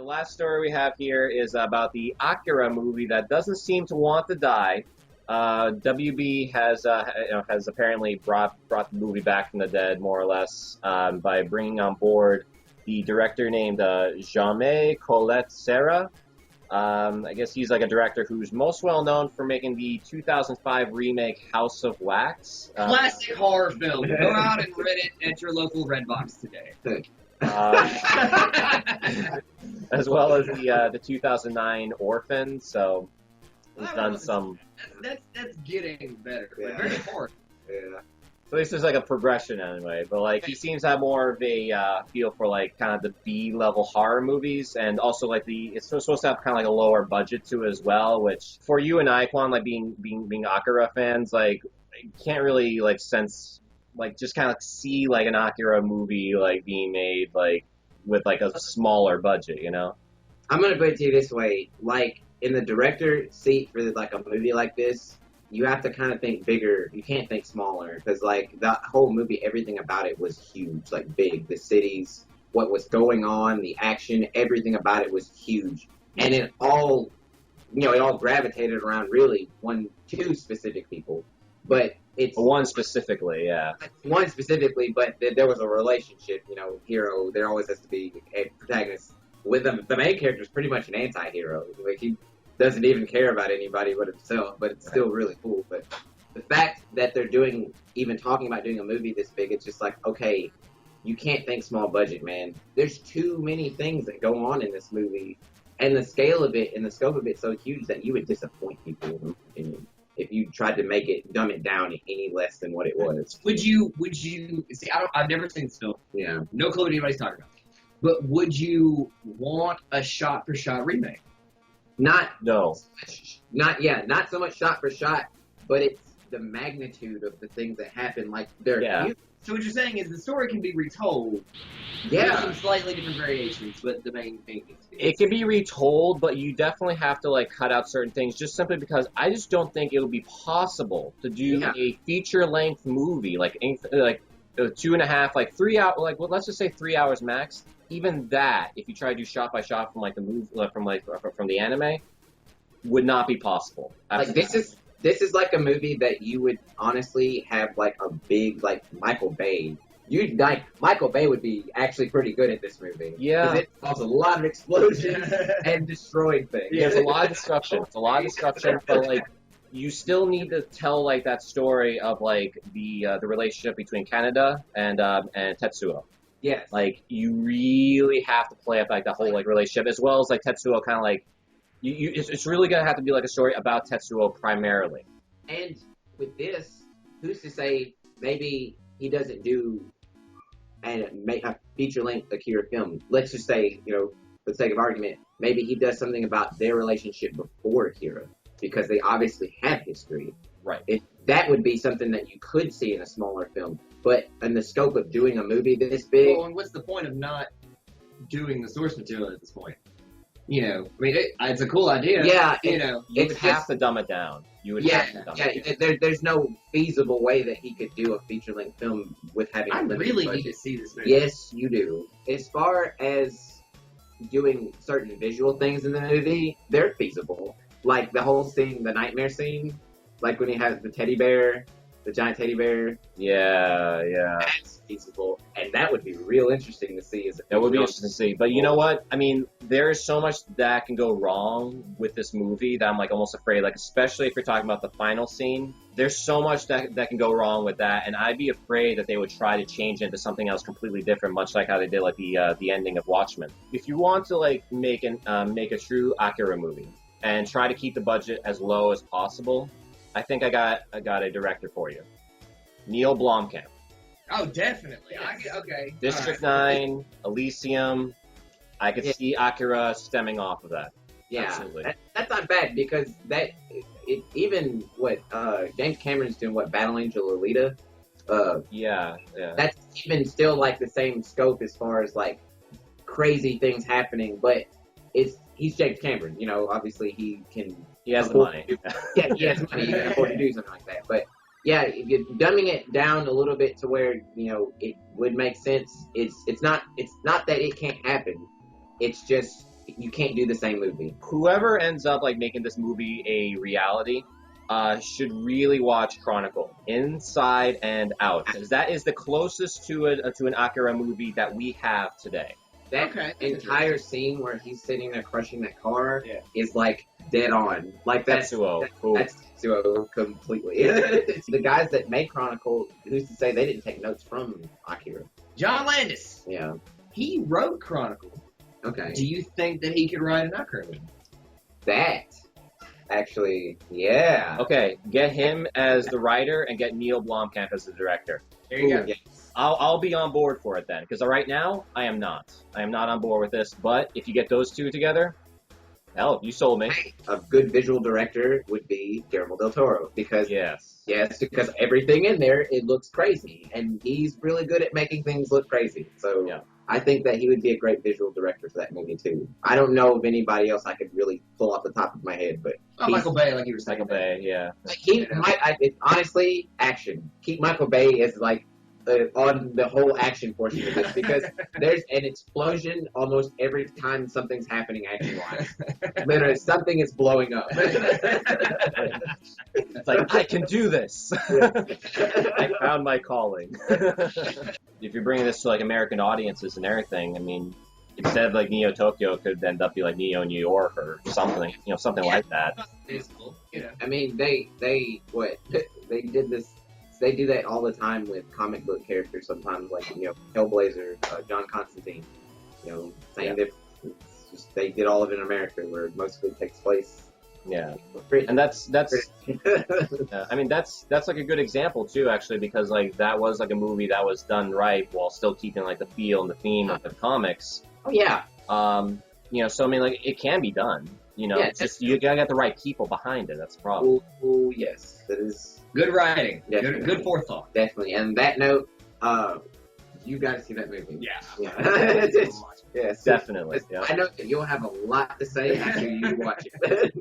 The last story we have here is about the Akira movie that doesn't seem to want to die. WB has apparently brought the movie back from the dead, more or less, by bringing on board the director named Jaime Colette Serra. I guess he's like a director who's most well known for making the 2005 remake House of Wax. Classic horror film. Go out and rent it at your local Redbox today. As well as the 2009 Orphan. So he's done some. That's getting better. Yeah. Very important. Yeah. So this is like a progression anyway, but like he seems to have more of a feel for like kind of the B-level horror movies, and also like it's supposed to have kind of like a lower budget too as well. Which for you and I, Quan, like being Akira fans, like you can't really like sense like just kind of see like an Akira movie like being made like with like a smaller budget, you know. I'm gonna put it to you this way: like in the director seat for like a movie like this, you have to kind of think bigger. You can't think smaller, because like the whole movie, everything about it was huge, like big. The cities, what was going on, the action, everything about it was huge, and it all, it all gravitated around really two specific people. But it's one specifically, yeah. One specifically, but there was a relationship. Hero. There always has to be a protagonist. With them, the main character is pretty much an anti-hero. Like he doesn't even care about anybody but himself, but it's still really cool. But the fact that they're even talking about doing a movie this big, it's just like, okay, you can't think small budget, man. There's too many things that go on in this movie, and the scale of it and the scope of it so huge that you would disappoint people, in my opinion, if you tried to dumb it down any less than what it was. Would you see? I've never seen this film. Yeah. No clue what anybody's talking about. But would you want a shot-for-shot remake? Not so much shot for shot, but it's the magnitude of the things that happen. Like they're huge. So what you're saying is the story can be retold. Yeah, some slightly different variations, but the main thing is it can be retold, but you definitely have to like cut out certain things, just simply because I just don't think it would be possible to do a feature-length movie like 2.5, like 3 hours, like let's just say 3 hours max. Even that, if you try to do shot by shot from like the movie, from the anime, would not be possible. Absolutely. Like this is like a movie that you would honestly have like a big like Michael Bay. Michael Bay would be actually pretty good at this movie. Yeah, it involves a lot of explosions and destroying things. Yeah, there's a lot of destruction. It's a lot of destruction, but like you still need to tell like that story of like the relationship between Kaneda and Tetsuo. Yes. Like, you really have to play up, like, the whole, like, relationship, as well as, like, Tetsuo kind of, like, it's really going to have to be, like, a story about Tetsuo primarily. And with this, who's to say maybe he doesn't do make a feature-length Akira film? Let's just say, for the sake of argument, maybe he does something about their relationship before Akira, because they obviously have history. Right. That would be something that you could see in a smaller film. But in the scope of doing a movie this big... Well, and what's the point of not doing the source material at this point? It's a cool idea. Yeah. You would have to dumb it down. You would have to dumb it down. There's no feasible way that he could do a feature-length film with having I really need to see this movie. Yes, you do. As far as doing certain visual things in the movie, they're feasible. Like the whole scene, the nightmare scene, like when he has the teddy bear... The giant teddy bear. Yeah. That's feasible. And that would be real interesting to see. That would be interesting to see. But you know what? I mean, there is so much that can go wrong with this movie that I'm like almost afraid, like especially if you're talking about the final scene. There's so much that can go wrong with that, and I'd be afraid that they would try to change it into something else completely different, much like how they did like the ending of Watchmen. If you want to like make a true Akira movie and try to keep the budget as low as possible, I think I got a director for you. Neil Blomkamp. Oh, definitely. Okay. District 9, Elysium. I could see Akira stemming off of that. Yeah, absolutely. That's not bad, because even what James Cameron's doing, Battle Angel Alita. Yeah. That's even still like the same scope as far as like crazy things happening, but he's James Cameron. Obviously he has the money. He has money. He can afford to do something like that. But yeah, you're dumbing it down a little bit to where it would make sense. It's not that it can't happen. It's just you can't do the same movie. Whoever ends up like making this movie a reality should really watch Chronicle inside and out, because that is the closest to an Akira movie that we have today. That Okay. entire scene where he's sitting there crushing that car Yeah. is like dead on. Like that's Tetsuo. Cool. that's Tetsuo completely. The guys that made Chronicle, who's to say they didn't take notes from Akira? John Landis. Yeah. He wrote Chronicle. Okay. Do you think that he could write an Akira movie? That actually, yeah. Okay, get him as the writer and get Neil Blomkamp as the director. There you go. Yes. I'll be on board for it then, because right now I am not. I am not on board with this. But if you get those two together, hell, you sold me. A good visual director would be Guillermo del Toro because Yes. because everything in there it looks crazy, and he's really good at making things look crazy. So Yeah. I think that he would be a great visual director for that movie too. I don't know of anybody else I could really pull off the top of my head, but Oh, Michael Bay, like you were saying. Michael Bay, yeah. honestly, action. Keep Michael Bay as like on the whole action portion of this because there's an explosion almost every time something's happening action-wise. Literally, something is blowing up. It's like, I can do this. I found my calling. If you're bringing this to like American audiences and everything, I mean, instead of like Neo Tokyo, it could end up be like Neo New York or something, something like that. It's cool. You know. I mean, they did this. They do that all the time with comic book characters. Sometimes, like Hellblazer, John Constantine. Same difference. It's just they did all of it in America, where most of it takes place. Yeah, Britain. and that's I mean that's like a good example too, actually, because like that was like a movie that was done right while still keeping like the feel and the theme of the comics. Oh yeah. So I mean, like it can be done. Yeah, it's just you gotta get the right people behind it. That's the problem. Oh yes, that is Good writing. Definitely. Good forethought. definitely. And that note, you got to see that movie. Yeah. Yeah. Yes. Definitely. Yeah. I know that you'll have a lot to say after you watch it.